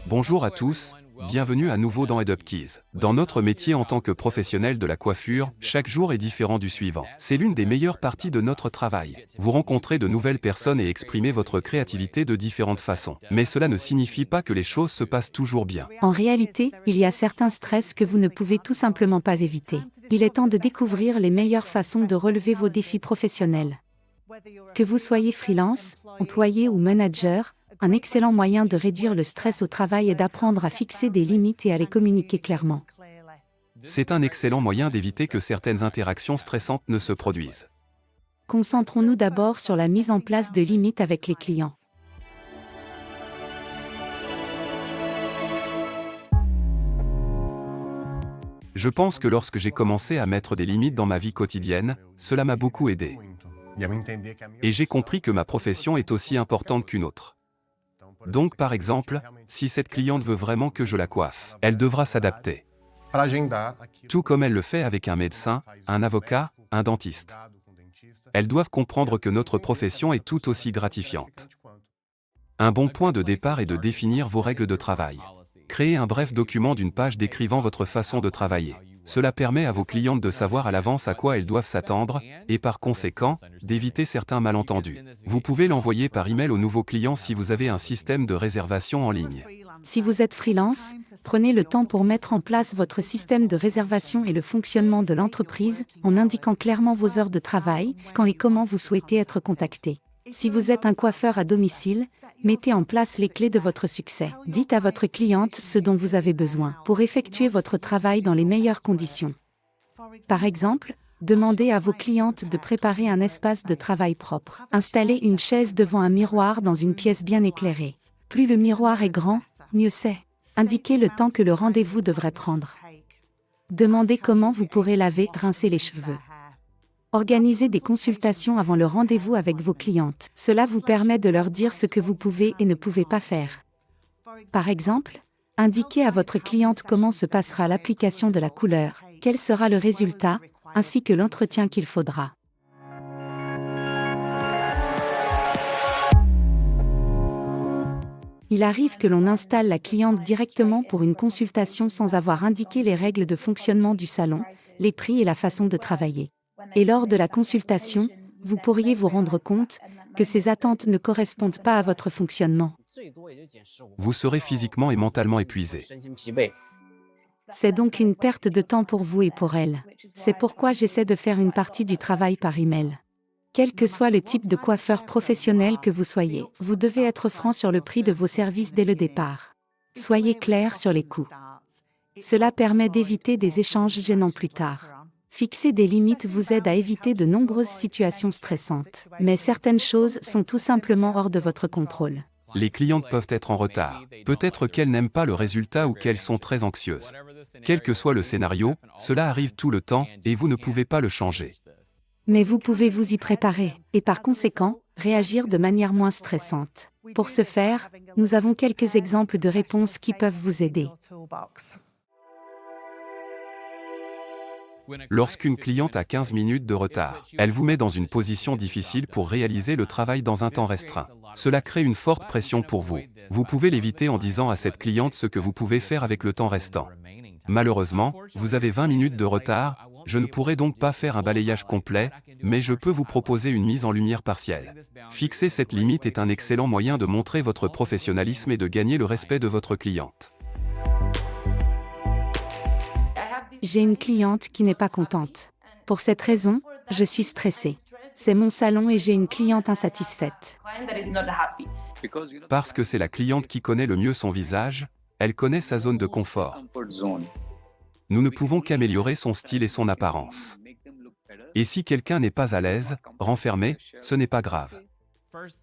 Bonjour à tous, bienvenue à nouveau dans Head Up Keys. Dans notre métier en tant que professionnel de la coiffure, chaque jour est différent du suivant. C'est l'une des meilleures parties de notre travail. Vous rencontrez de nouvelles personnes et exprimez votre créativité de différentes façons. Mais cela ne signifie pas que les choses se passent toujours bien. En réalité, il y a certains stress que vous ne pouvez tout simplement pas éviter. Il est temps de découvrir les meilleures façons de relever vos défis professionnels. Que vous soyez freelance, employé ou manager, un excellent moyen de réduire le stress au travail est d'apprendre à fixer des limites et à les communiquer clairement. C'est un excellent moyen d'éviter que certaines interactions stressantes ne se produisent. Concentrons-nous d'abord sur la mise en place de limites avec les clients. Je pense que lorsque j'ai commencé à mettre des limites dans ma vie quotidienne, cela m'a beaucoup aidé. Et j'ai compris que ma profession est aussi importante qu'une autre. Donc par exemple, si cette cliente veut vraiment que je la coiffe, elle devra s'adapter. Tout comme elle le fait avec un médecin, un avocat, un dentiste. Elles doivent comprendre que notre profession est tout aussi gratifiante. Un bon point de départ est de définir vos règles de travail. Créez un bref document d'une page décrivant votre façon de travailler. Cela permet à vos clientes de savoir à l'avance à quoi elles doivent s'attendre, et par conséquent, d'éviter certains malentendus. Vous pouvez l'envoyer par email aux nouveaux clients si vous avez un système de réservation en ligne. Si vous êtes freelance, prenez le temps pour mettre en place votre système de réservation et le fonctionnement de l'entreprise, en indiquant clairement vos heures de travail, quand et comment vous souhaitez être contacté. Si vous êtes un coiffeur à domicile, mettez en place les clés de votre succès. Dites à votre cliente ce dont vous avez besoin pour effectuer votre travail dans les meilleures conditions. Par exemple, demandez à vos clientes de préparer un espace de travail propre. Installez une chaise devant un miroir dans une pièce bien éclairée. Plus le miroir est grand, mieux c'est. Indiquez le temps que le rendez-vous devrait prendre. Demandez comment vous pourrez laver, rincer les cheveux. Organisez des consultations avant le rendez-vous avec vos clientes. Cela vous permet de leur dire ce que vous pouvez et ne pouvez pas faire. Par exemple, indiquez à votre cliente comment se passera l'application de la couleur, quel sera le résultat, ainsi que l'entretien qu'il faudra. Il arrive que l'on installe la cliente directement pour une consultation sans avoir indiqué les règles de fonctionnement du salon, les prix et la façon de travailler. Et lors de la consultation, vous pourriez vous rendre compte que ces attentes ne correspondent pas à votre fonctionnement. Vous serez physiquement et mentalement épuisé. C'est donc une perte de temps pour vous et pour elle. C'est pourquoi j'essaie de faire une partie du travail par email. Quel que soit le type de coiffeur professionnel que vous soyez, vous devez être franc sur le prix de vos services dès le départ. Soyez clair sur les coûts. Cela permet d'éviter des échanges gênants plus tard. Fixer des limites vous aide à éviter de nombreuses situations stressantes. Mais certaines choses sont tout simplement hors de votre contrôle. Les clientes peuvent être en retard. Peut-être qu'elles n'aiment pas le résultat ou qu'elles sont très anxieuses. Quel que soit le scénario, cela arrive tout le temps et vous ne pouvez pas le changer. Mais vous pouvez vous y préparer, et par conséquent, réagir de manière moins stressante. Pour ce faire, nous avons quelques exemples de réponses qui peuvent vous aider. Lorsqu'une cliente a 15 minutes de retard, elle vous met dans une position difficile pour réaliser le travail dans un temps restreint. Cela crée une forte pression pour vous. Vous pouvez l'éviter en disant à cette cliente ce que vous pouvez faire avec le temps restant. Malheureusement, vous avez 20 minutes de retard, je ne pourrai donc pas faire un balayage complet, mais je peux vous proposer une mise en lumière partielle. Fixer cette limite est un excellent moyen de montrer votre professionnalisme et de gagner le respect de votre cliente. J'ai une cliente qui n'est pas contente. Pour cette raison, je suis stressée. C'est mon salon et j'ai une cliente insatisfaite. Parce que c'est la cliente qui connaît le mieux son visage, elle connaît sa zone de confort. Nous ne pouvons qu'améliorer son style et son apparence. Et si quelqu'un n'est pas à l'aise, renfermé, ce n'est pas grave.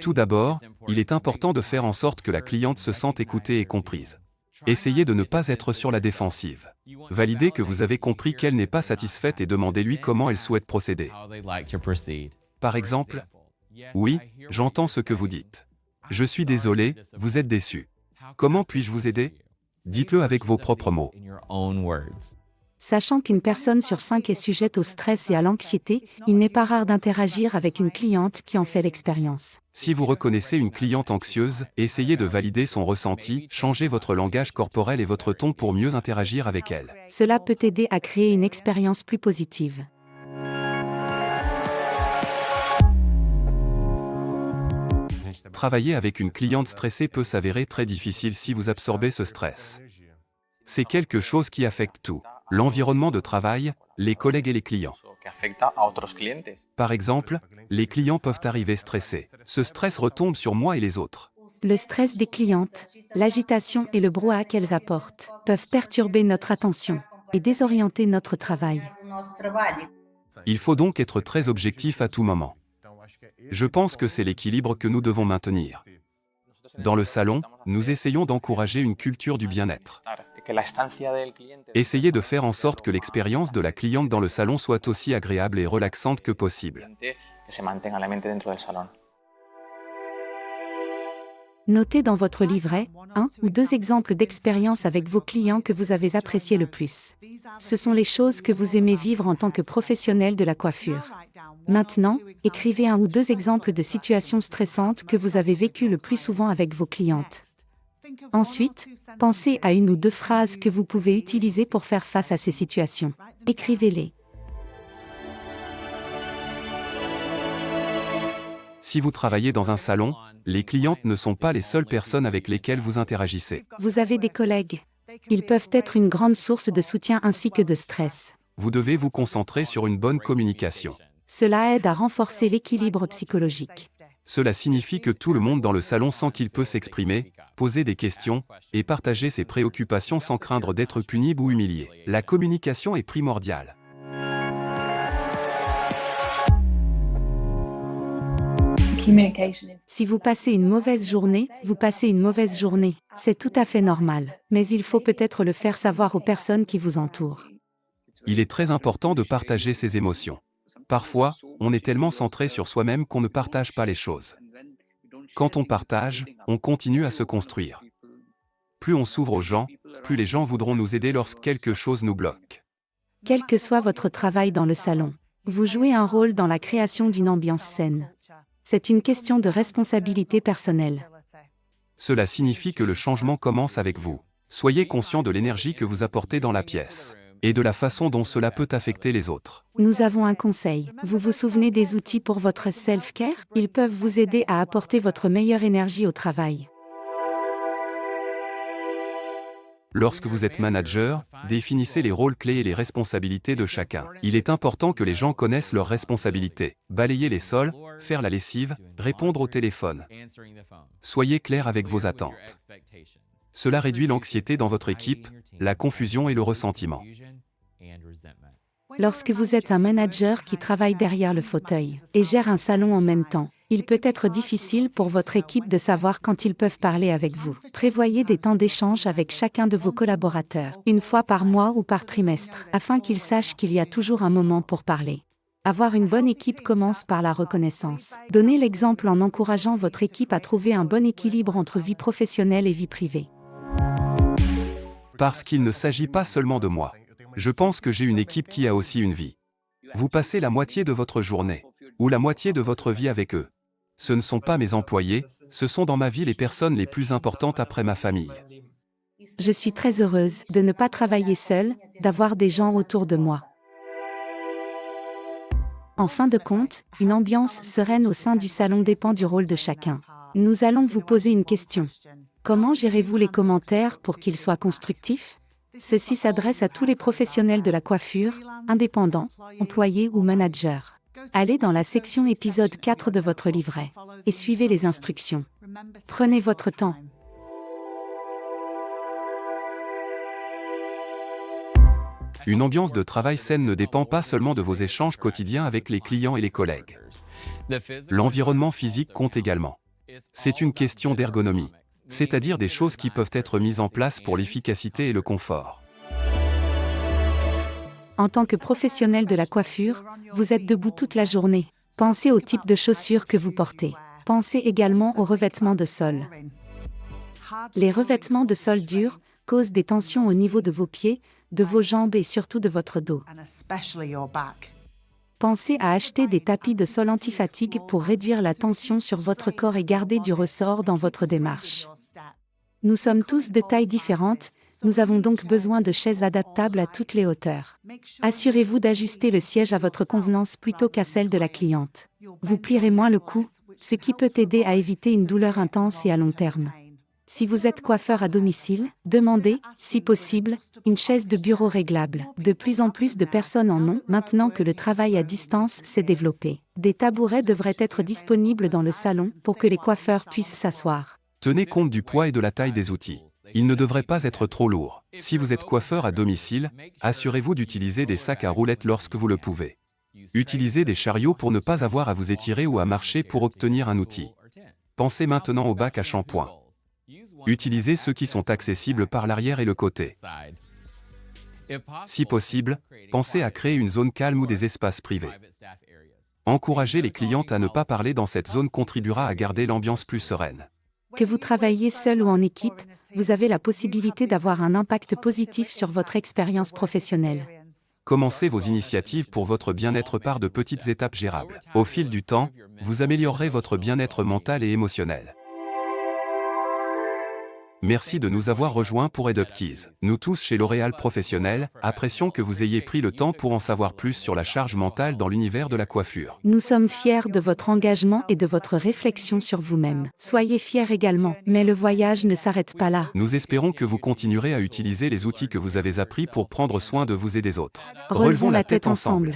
Tout d'abord, il est important de faire en sorte que la cliente se sente écoutée et comprise. Essayez de ne pas être sur la défensive. Validez que vous avez compris qu'elle n'est pas satisfaite et demandez-lui comment elle souhaite procéder. Par exemple, « Oui, j'entends ce que vous dites. Je suis désolé, vous êtes déçu. Comment puis-je vous aider ?» Dites-le avec vos propres mots. Sachant qu'une personne sur 5 est sujette au stress et à l'anxiété, il n'est pas rare d'interagir avec une cliente qui en fait l'expérience. Si vous reconnaissez une cliente anxieuse, essayez de valider son ressenti, changez votre langage corporel et votre ton pour mieux interagir avec elle. Cela peut aider à créer une expérience plus positive. Travailler avec une cliente stressée peut s'avérer très difficile si vous absorbez ce stress. C'est quelque chose qui affecte tout. L'environnement de travail, les collègues et les clients. Par exemple, les clients peuvent arriver stressés. Ce stress retombe sur moi et les autres. Le stress des clientes, l'agitation et le brouhaha qu'elles apportent peuvent perturber notre attention et désorienter notre travail. Il faut donc être très objectif à tout moment. Je pense que c'est l'équilibre que nous devons maintenir. Dans le salon, nous essayons d'encourager une culture du bien-être. Essayez de faire en sorte que l'expérience de la cliente dans le salon soit aussi agréable et relaxante que possible. Notez dans votre livret 1 ou 2 exemples d'expériences avec vos clients que vous avez appréciés le plus. Ce sont les choses que vous aimez vivre en tant que professionnel de la coiffure. Maintenant, écrivez 1 ou 2 exemples de situations stressantes que vous avez vécues le plus souvent avec vos clientes. Ensuite, pensez à 1 ou 2 phrases que vous pouvez utiliser pour faire face à ces situations. Écrivez-les. Si vous travaillez dans un salon, les clientes ne sont pas les seules personnes avec lesquelles vous interagissez. Vous avez des collègues. Ils peuvent être une grande source de soutien ainsi que de stress. Vous devez vous concentrer sur une bonne communication. Cela aide à renforcer l'équilibre psychologique. Cela signifie que tout le monde dans le salon sent qu'il peut s'exprimer, poser des questions et partager ses préoccupations sans craindre d'être puni ou humilié. La communication est primordiale. Si vous passez une mauvaise journée, vous passez une mauvaise journée. C'est tout à fait normal. Mais il faut peut-être le faire savoir aux personnes qui vous entourent. Il est très important de partager ses émotions. Parfois, on est tellement centré sur soi-même qu'on ne partage pas les choses. Quand on partage, on continue à se construire. Plus on s'ouvre aux gens, plus les gens voudront nous aider lorsque quelque chose nous bloque. Quel que soit votre travail dans le salon, vous jouez un rôle dans la création d'une ambiance saine. C'est une question de responsabilité personnelle. Cela signifie que le changement commence avec vous. Soyez conscient de l'énergie que vous apportez dans la pièce et de la façon dont cela peut affecter les autres. Nous avons un conseil. Vous vous souvenez des outils pour votre self-care? Ils peuvent vous aider à apporter votre meilleure énergie au travail. Lorsque vous êtes manager, définissez les rôles clés et les responsabilités de chacun. Il est important que les gens connaissent leurs responsabilités. Balayer les sols, faire la lessive, répondre au téléphone. Soyez clair avec vos attentes. Cela réduit l'anxiété dans votre équipe, la confusion et le ressentiment. Lorsque vous êtes un manager qui travaille derrière le fauteuil et gère un salon en même temps, il peut être difficile pour votre équipe de savoir quand ils peuvent parler avec vous. Prévoyez des temps d'échange avec chacun de vos collaborateurs, 1 fois par mois ou par trimestre, afin qu'ils sachent qu'il y a toujours un moment pour parler. Avoir une bonne équipe commence par la reconnaissance. Donnez l'exemple en encourageant votre équipe à trouver un bon équilibre entre vie professionnelle et vie privée. Parce qu'il ne s'agit pas seulement de moi. Je pense que j'ai une équipe qui a aussi une vie. Vous passez la moitié de votre journée, ou la moitié de votre vie avec eux. Ce ne sont pas mes employés, ce sont dans ma vie les personnes les plus importantes après ma famille. Je suis très heureuse de ne pas travailler seule, d'avoir des gens autour de moi. En fin de compte, une ambiance sereine au sein du salon dépend du rôle de chacun. Nous allons vous poser une question. Comment gérez-vous les commentaires pour qu'ils soient constructifs? Ceci s'adresse à tous les professionnels de la coiffure, indépendants, employés ou managers. Allez dans la section épisode 4 de votre livret et suivez les instructions. Prenez votre temps. Une ambiance de travail saine ne dépend pas seulement de vos échanges quotidiens avec les clients et les collègues. L'environnement physique compte également. C'est une question d'ergonomie, c'est-à-dire des choses qui peuvent être mises en place pour l'efficacité et le confort. En tant que professionnel de la coiffure, vous êtes debout toute la journée. Pensez au type de chaussures que vous portez. Pensez également aux revêtements de sol. Les revêtements de sol durs causent des tensions au niveau de vos pieds, de vos jambes et surtout de votre dos. Pensez à acheter des tapis de sol anti-fatigue pour réduire la tension sur votre corps et garder du ressort dans votre démarche. Nous sommes tous de tailles différentes, nous avons donc besoin de chaises adaptables à toutes les hauteurs. Assurez-vous d'ajuster le siège à votre convenance plutôt qu'à celle de la cliente. Vous plierez moins le cou, ce qui peut aider à éviter une douleur intense et à long terme. Si vous êtes coiffeur à domicile, demandez, si possible, une chaise de bureau réglable. De plus en plus de personnes en ont maintenant que le travail à distance s'est développé. Des tabourets devraient être disponibles dans le salon pour que les coiffeurs puissent s'asseoir. Tenez compte du poids et de la taille des outils. Ils ne devraient pas être trop lourds. Si vous êtes coiffeur à domicile, assurez-vous d'utiliser des sacs à roulettes lorsque vous le pouvez. Utilisez des chariots pour ne pas avoir à vous étirer ou à marcher pour obtenir un outil. Pensez maintenant au bac à shampoing. Utilisez ceux qui sont accessibles par l'arrière et le côté. Si possible, pensez à créer une zone calme ou des espaces privés. Encourager les clientes à ne pas parler dans cette zone contribuera à garder l'ambiance plus sereine. Que vous travaillez seul ou en équipe, vous avez la possibilité d'avoir un impact positif sur votre expérience professionnelle. Commencez vos initiatives pour votre bien-être par de petites étapes gérables. Au fil du temps, vous améliorerez votre bien-être mental et émotionnel. Merci de nous avoir rejoints pour Head Up Keys. Nous tous chez L'Oréal Professionnel, apprécions que vous ayez pris le temps pour en savoir plus sur la charge mentale dans l'univers de la coiffure. Nous sommes fiers de votre engagement et de votre réflexion sur vous-même. Soyez fiers également, mais le voyage ne s'arrête pas là. Nous espérons que vous continuerez à utiliser les outils que vous avez appris pour prendre soin de vous et des autres. Relevons la tête ensemble.